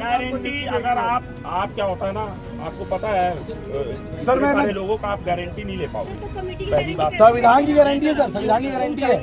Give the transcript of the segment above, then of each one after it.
Guarantee अगर आप क्या होता है ना, आपको पता है सर, मैं सारे लोगों का आप गारंटी नहीं ले पाओगे। तो कमेटी की पहली बात संविधान की गारंटी है सर, संविधान की गारंटी है,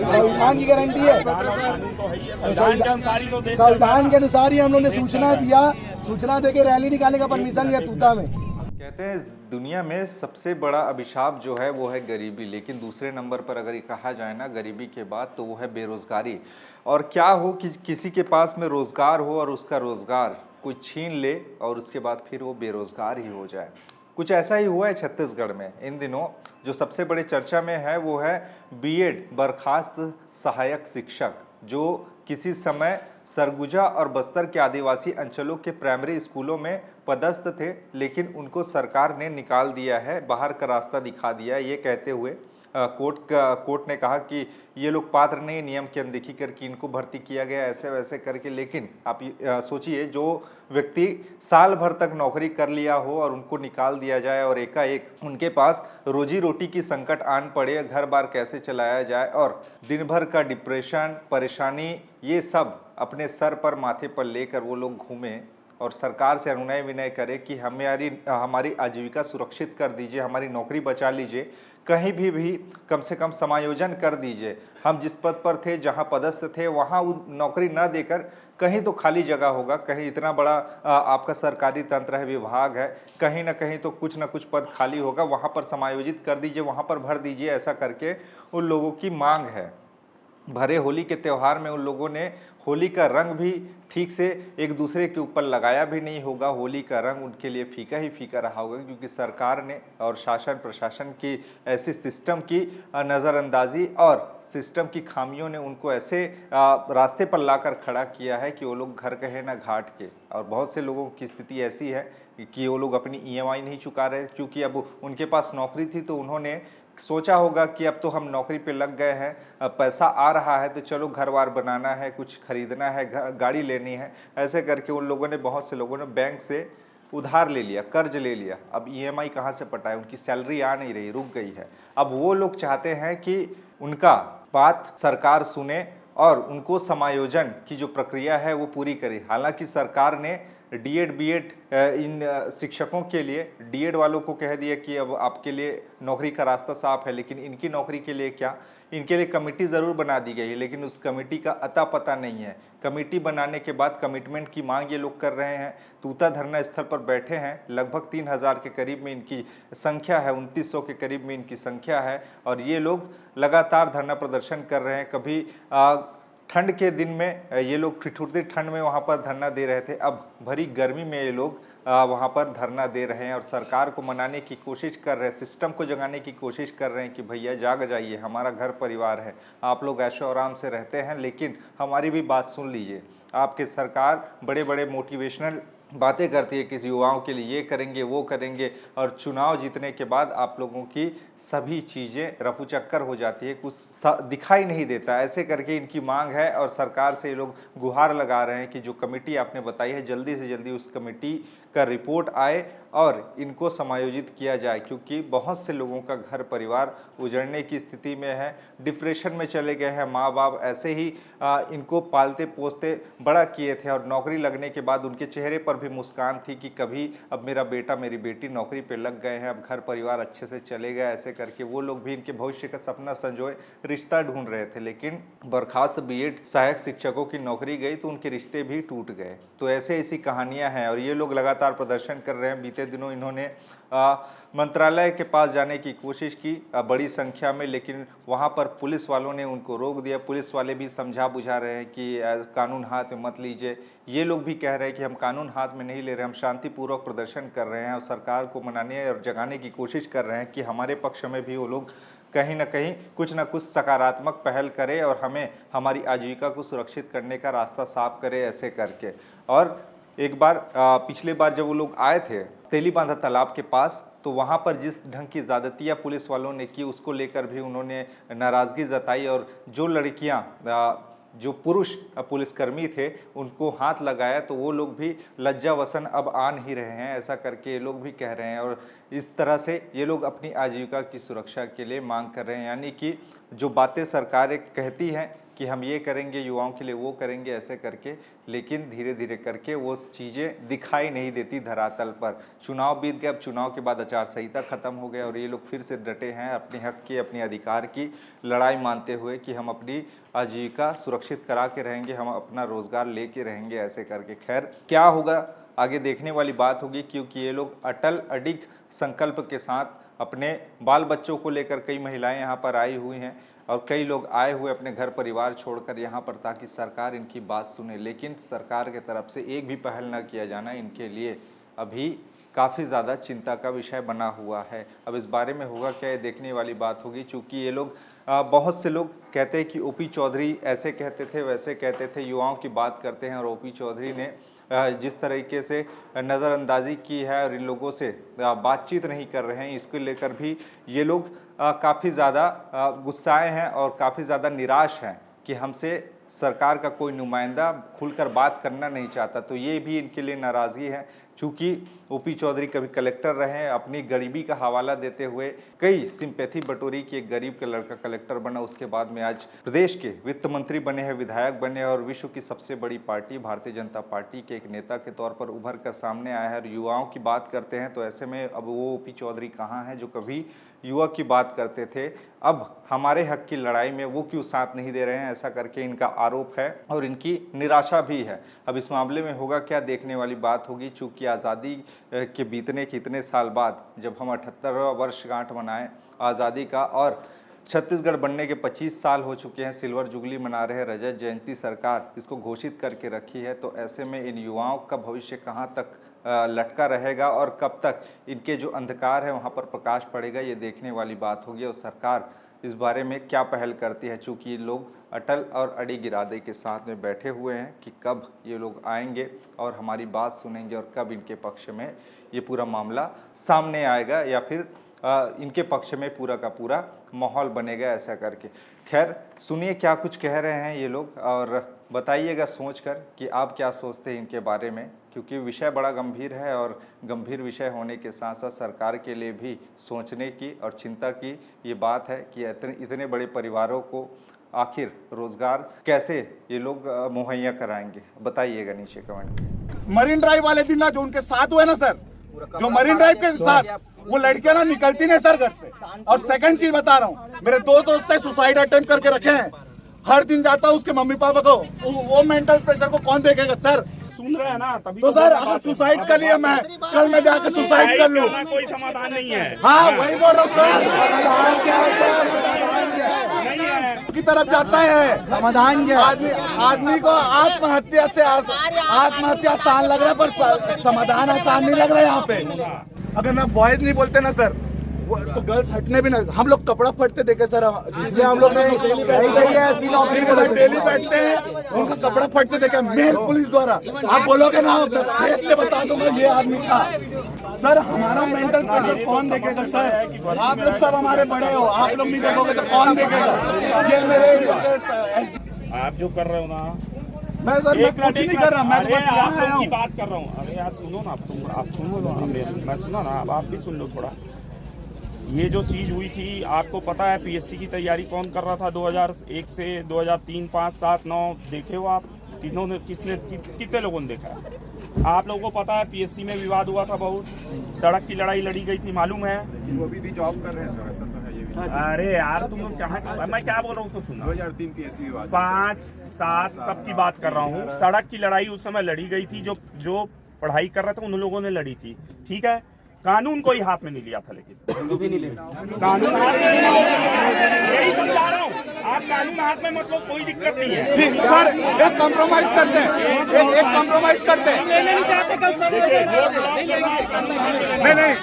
संविधान की गारंटी है, कानून तो है ही है, संविधान के अनुसार ही तो देश संविधान के अनुसार ही हम लोगों ने सूचना दिया, सूचना देके रैली निकालने का परमिशन लिया तूता में। कहते हैं दुनिया में सबसे बड़ा अभिशाप जो है वो है गरीबी, लेकिन दूसरे नंबर पर अगर ये कहा जाए ना गरीबी के बाद तो वो है बेरोजगारी। और क्या हो कि किसी के पास में रोजगार हो और उसका रोजगार कोई छीन ले और उसके बाद फिर वो बेरोजगार ही हो जाए। कुछ ऐसा ही हुआ है छत्तीसगढ़ में इन दिनों। जो सबसे बड़े चर्चा में है वो है बीएड बर्खास्त सहायक शिक्षक, जो किसी समय सरगुजा और बस्तर के आदिवासी अंचलों के प्राइमरी स्कूलों में पदस्थ थे, लेकिन उनको सरकार ने निकाल दिया है, बाहर का रास्ता दिखा दिया है, ये कहते हुए कोर्ट ने कहा कि ये लोग पात्र नहीं, नियम की अनदेखी करके इनको भर्ती किया गया ऐसे वैसे करके। लेकिन आप सोचिए, जो व्यक्ति साल भर तक नौकरी कर लिया हो और उनको निकाल दिया जाए और एकाएक उनके पास रोजी रोटी की संकट आन पड़े, घर बार कैसे चलाया जाए और दिन भर का डिप्रेशन, परेशानी, ये सब अपने सर पर माथे पर लेकर वो लोग घूमें और सरकार से अनुनय विनय करे कि हमारी आजीविका सुरक्षित कर दीजिए, हमारी नौकरी बचा लीजिए, कहीं भी कम से कम समायोजन कर दीजिए। हम जिस पद पर थे, जहां पदस्थ थे, वहां नौकरी न देकर कहीं तो खाली जगह होगा, कहीं इतना बड़ा आपका सरकारी तंत्र है, विभाग है, कहीं ना कहीं तो कुछ ना कुछ पद खाली होगा, वहां पर समायोजित कर दीजिए, वहां पर भर दीजिए, ऐसा करके उन लोगों की मांग है। भरे होली के त्यौहार में उन लोगों ने होली का रंग भी ठीक से एक दूसरे के ऊपर लगाया भी नहीं होगा। होली का रंग उनके लिए फीका ही फीका रहा होगा, क्योंकि सरकार ने और शासन प्रशासन की ऐसी सिस्टम की नज़रअंदाजी और सिस्टम की खामियों ने उनको ऐसे रास्ते पर लाकर खड़ा किया है कि वो लोग घर कहे ना घाट के। और बहुत से लोगों की स्थिति ऐसी है कि वो लोग अपनी ईएमआई नहीं चुका रहे, क्योंकि अब उनके पास नौकरी थी तो उन्होंने सोचा होगा कि अब तो हम नौकरी पे लग गए हैं, अब पैसा आ रहा है तो चलो घर वार बनाना है, कुछ खरीदना है, गाड़ी लेनी है, ऐसे करके उन लोगों ने, बहुत से लोगों ने बैंक से उधार ले लिया, कर्ज ले लिया। अब ईएमआई कहाँ से पटाए, उनकी सैलरी आ नहीं रही, रुक गई है। अब वो लोग चाहते हैं कि उनका बात सरकार सुने और उनको समायोजन की जो प्रक्रिया है वो पूरी करे। हालांकि सरकार ने डीएड बीएड इन शिक्षकों के लिए, डीएड वालों को कह दिया कि अब आपके लिए नौकरी का रास्ता साफ है, लेकिन इनकी नौकरी के लिए क्या, इनके लिए कमेटी ज़रूर बना दी गई है, लेकिन उस कमेटी का अता पता नहीं है। कमेटी बनाने के बाद कमिटमेंट की मांग ये लोग कर रहे हैं, तूता धरना स्थल पर बैठे हैं, लगभग 3000 के करीब में इनकी संख्या है, 2900 के करीब में इनकी संख्या है, और ये लोग लगातार धरना प्रदर्शन कर रहे हैं। कभी ठंड के दिन में ये लोग ठिठुरती ठंड में वहाँ पर धरना दे रहे थे, अब भरी गर्मी में ये लोग वहाँ पर धरना दे रहे हैं और सरकार को मनाने की कोशिश कर रहे हैं, सिस्टम को जगाने की कोशिश कर रहे हैं कि भैया जाग जाइए, हमारा घर परिवार है, आप लोग ऐशो आराम से रहते हैं, लेकिन हमारी भी बात सुन लीजिए। आपके सरकार बड़े बड़े मोटिवेशनल बातें करती है किसी युवाओं के लिए, ये करेंगे वो करेंगे, और चुनाव जीतने के बाद आप लोगों की सभी चीज़ें रफू चक्कर हो जाती है, कुछ दिखाई नहीं देता। ऐसे करके इनकी मांग है और सरकार से ये लोग गुहार लगा रहे हैं कि जो कमेटी आपने बताई है जल्दी से जल्दी उस कमेटी का रिपोर्ट आए और इनको समायोजित किया जाए, क्योंकि बहुत से लोगों का घर परिवार उजड़ने की स्थिति में है, डिप्रेशन में चले गए हैं। माँ बाप ऐसे ही इनको पालते पोसते बड़ा किए थे और नौकरी लगने के बाद उनके चेहरे पर भी मुस्कान थी कि कभी अब मेरा बेटा मेरी बेटी नौकरी पे लग गए हैं, अब घर परिवार अच्छे से चले गए, ऐसे करके वो लोग भी इनके भविष्य का सपना संजोए रिश्ता ढूंढ रहे थे। लेकिन बर्खास्त बीएड सहायक शिक्षकों की नौकरी गई तो उनके रिश्ते भी टूट गए। तो ऐसे ऐसी कहानियां हैं और ये लोग लगातार प्रदर्शन कर रहे हैं। बीते दिनों इन्होंने मंत्रालय के पास जाने की कोशिश की बड़ी संख्या में, लेकिन वहां पर पुलिस वालों ने उनको रोक दिया। पुलिस वाले भी समझा बुझा रहे हैं कि कानून हाथ में मत लीजिए। ये लोग भी कह रहे हैं कि हम कानून हाथ में नहीं ले रहे, हम शांतिपूर्वक प्रदर्शन कर रहे हैं और सरकार को मनाने और जगाने की कोशिश कर रहे हैं कि हमारे पक्ष में भी वो लोग कहीं ना कहीं कुछ ना कुछ सकारात्मक पहल करे और हमें हमारी आजीविका को सुरक्षित करने का रास्ता साफ करे, ऐसे करके। और एक बार पिछले बार जब वो लोग आए थे तेलीबांधा तालाब के पास, तो वहाँ पर जिस ढंग की ज़्यादतियाँ पुलिस वालों ने की उसको लेकर भी उन्होंने नाराज़गी जताई और जो लड़कियाँ जो पुरुष पुलिसकर्मी थे उनको हाथ लगाया, तो वो लोग भी लज्जावसन अब आ नहीं रहे हैं, ऐसा करके ये लोग भी कह रहे हैं। और इस तरह से ये लोग अपनी आजीविका की सुरक्षा के लिए मांग कर रहे हैं, यानी कि जो बातें सरकारें कहती हैं कि हम ये करेंगे, युवाओं के लिए वो करेंगे, ऐसे करके, लेकिन धीरे धीरे करके वो चीज़ें दिखाई नहीं देती धरातल पर। चुनाव बीत गए, अब चुनाव के बाद आचार संहिता खत्म हो गया और ये लोग फिर से डटे हैं अपने हक की, अपने अधिकार की लड़ाई मानते हुए कि हम अपनी आजीविका सुरक्षित करा के रहेंगे, हम अपना रोजगार लेके रहेंगे, ऐसे करके। खैर क्या होगा आगे देखने वाली बात होगी, क्योंकि ये लोग अटल अडिग संकल्प के साथ अपने बाल बच्चों को लेकर, कई महिलाएं यहाँ पर आई हुई हैं और कई लोग आए हुए अपने घर परिवार छोड़कर यहाँ पर, ताकि सरकार इनकी बात सुने। लेकिन सरकार की तरफ से एक भी पहल न किया जाना इनके लिए अभी काफ़ी ज़्यादा चिंता का विषय बना हुआ है। अब इस बारे में होगा क्या, ये देखने वाली बात होगी, क्योंकि ये लोग बहुत से लोग कहते हैं कि ओपी चौधरी ऐसे कहते थे, वैसे कहते थे, युवाओं की बात करते हैं, और ओपी चौधरी ने जिस तरीके से नज़रअंदाजी की है और इन लोगों से बातचीत नहीं कर रहे हैं, इसको लेकर भी ये लोग काफ़ी ज़्यादा गुस्साए हैं और काफ़ी ज़्यादा निराश हैं कि हमसे सरकार का कोई नुमाइंदा खुलकर बात करना नहीं चाहता। तो ये भी इनके लिए नाराज़गी है, चूँकि ओपी चौधरी कभी कलेक्टर रहे हैं, अपनी गरीबी का हवाला देते हुए कई सिंपैथी बटोरी कि एक गरीब का लड़का कलेक्टर बना, उसके बाद में आज प्रदेश के वित्त मंत्री बने हैं, विधायक बने और विश्व की सबसे बड़ी पार्टी भारतीय जनता पार्टी के एक नेता के तौर पर उभर कर सामने आया है। और युवाओं की बात करते हैं तो ऐसे में अब वो ओपी चौधरी कहाँ हैं जो कभी युवा की बात करते थे, अब हमारे हक की लड़ाई में वो क्यों साथ नहीं दे रहे हैं, ऐसा करके इनका आरोप है और इनकी निराशा भी है। अब इस मामले में होगा क्या, देखने वाली बात होगी, चूँकि आज़ादी के बीतने के इतने साल बाद जब हम 78वां वर्षगांठ मनाएं आज़ादी का और छत्तीसगढ़ बनने के 25 साल हो चुके हैं, सिल्वर जुबली मना रहे, रजत जयंती सरकार इसको घोषित करके रखी है, तो ऐसे में इन युवाओं का भविष्य कहाँ तक लटका रहेगा और कब तक इनके जो अंधकार है वहाँ पर प्रकाश पड़ेगा, ये देखने वाली बात होगी। और सरकार इस बारे में क्या पहल करती है, चूँकि लोग अटल और अडिग इरादे के साथ में बैठे हुए हैं कि कब ये लोग आएंगे और हमारी बात सुनेंगे और कब इनके पक्ष में ये पूरा मामला सामने आएगा या फिर इनके पक्ष में पूरा का पूरा माहौल बनेगा, ऐसा करके। खैर सुनिए क्या कुछ कह रहे हैं ये लोग और बताइएगा सोचकर कि आप क्या सोचते हैं इनके बारे में, क्योंकि विषय बड़ा गंभीर है और गंभीर विषय होने के साथ साथ सरकार के लिए भी सोचने की और चिंता की ये बात है कि इतने बड़े परिवारों को आखिर रोजगार कैसे ये लोग मुहैया कराएंगे। बताइएगा नीचे कमेंट में। मरीन ड्राइव वाले दिन ना जो उनके साथ हुए ना सर, जो मरीन ड्राइव के साथ वो लड़कियां ना निकलती नहीं सर घर से। और सेकंड चीज बता रहा हूँ, मेरे दो दोस्त है सुसाइड अटेम्प्ट करके रखे हैं, हर दिन जाता हूँ उसके मम्मी पापा को, वो मेंटल प्रेशर को कौन देखेगा सर? सुन रहे हैं ना, तभी तो सर अगर सुसाइड कर लिया मैं, कल मैं जाकर सुसाइड कर लूँ, कोई समाधान नहीं है। हाँ वही बोल रहा हूँ की तरफ जाता है समाधान क्या? आदमी को आत्महत्या से आत्महत्या आसान लग रहा है पर समाधान आसान नहीं लग रहा है यहाँ पे। अगर ना बॉयज नहीं बोलते ना सर तो गर्ल्स हटने भी ना, हम लोग कपड़ा फटते देखे सर, इसलिए हम लोग डेली बैठते हैं, उनका कपड़ा फटते देखे मेल पुलिस द्वारा। आप बोलोगे ना फेस से बता दूंगा ये आदमी था सर, हमारा मेंटल प्रेशर कौन देखेगा सर? आप लोग सब हमारे बड़े हो, आप लोग नहीं देखोगे तो कौन देखेगा? ये मेरे आप जो कर रहे हो ना, मैं सर मैं कुछ नहीं कर रहा, मैं तो बस आप लोग की बात कर रहा हूँ। अरे यार सुनो ना, आप सुनो ना, मैं सुना ना, अब आप भी सुन लो थोड़ा। ये जो चीज़ हुई थी आपको पता है, पीएससी की तैयारी कौन कर रहा था 2001 से 2003, 5, 7, 9 देखे हो आप? कितने लोगों ने देखा है? आप लोगों को पता है पीएससी में विवाद हुआ था बहुत, सड़क की लड़ाई लड़ी गई थी, मालूम है? वो अभी भी जॉब कर रहे हैं सर, ऐसा तो है ये भी। अरे यार तुम लोग क्या, मैं क्या बोल रहा हूँ उसको सुनो। 2003 पीएससी विवाद, 5, 7 सबकी बात कर रहा हूँ। सड़क की लड़ाई उस समय लड़ी गई थी, जो पढ़ाई कर रहे थे उन लोगों ने लड़ी थी, ठीक है? कानून कोई हाथ में नहीं लिया था, लेकिन भी नहीं लिया कानून हाथ में, यही समझा रहा हूँ। आप कानून हाथ में मतलब कोई दिक्कत नहीं है। ठीक सर, एक कॉम्प्रोमाइज करते हैं, एक कॉम्प्रोमाइज करते हैं। नहीं चाहते कल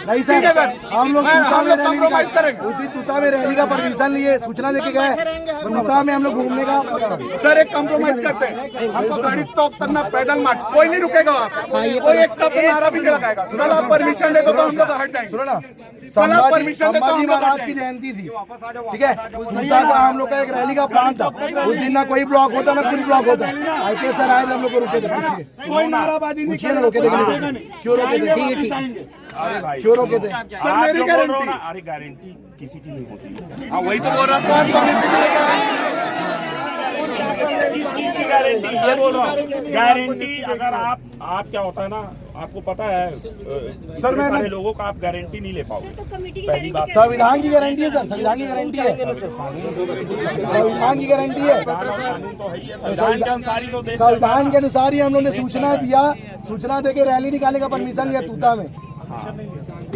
नहीं सर, हम लोग कॉम्प्रोमाइज करेंगे। उस दिन तूता में रैली का परमिशन लिए, सूचना लेके गए, तूता में हम लोग घूमने का। सर एक कॉम्प्रोमाइज करते हैं, हमको गाड़ी टॉक करना, पैदल मार्च, कोई नहीं रुकेगा वहाँ पे, कोई एक शब्द नारा भी नहीं लगाएगा। कल आप परमिशन दे दो तो हम लोग हट जाएंगे। सुनो ना, संभाजी महाराज की जयंती थी, ठीक है? तूता का हम लोग का एक रैली का प्लान था, उस दिन ना कोई ब्लॉक होता ना कुछ ब्लॉक होता। आईपीएस सर आए थे, हम लोग को रोके थे, कोई नाराबाजी नहीं, क्यों रोके थे? क्यों रोके थे? क्यों रोके थे? सर मेरी गारंटी, अरे गारंटी किसी की नहीं होती है। वही तो बोल रहा किस चीज की गारंटी? ये बोलो गारंटी। अगर आप क्या होता है ना, आपको पता है सर, मैं सारे लोगों का आप गारंटी नहीं ले पाओगे। पहली बात संविधान की गारंटी है सर, संविधान की गारंटी है, संविधान की गारंटी है। कानून तो है ही है, संविधान के अनुसार ही तो देश संविधान के अनुसार ही हम लोगों ने सूचना दिया, सूचना देके रैली निकालने का परमिशन लिया तूता में,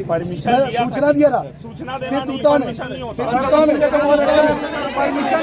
परमिशन दिया, सूचना दिया था सूचना देना सिर्फ नहीं, तूता में, परमिशन नहीं होता। सिर्फ तूता में परमिशन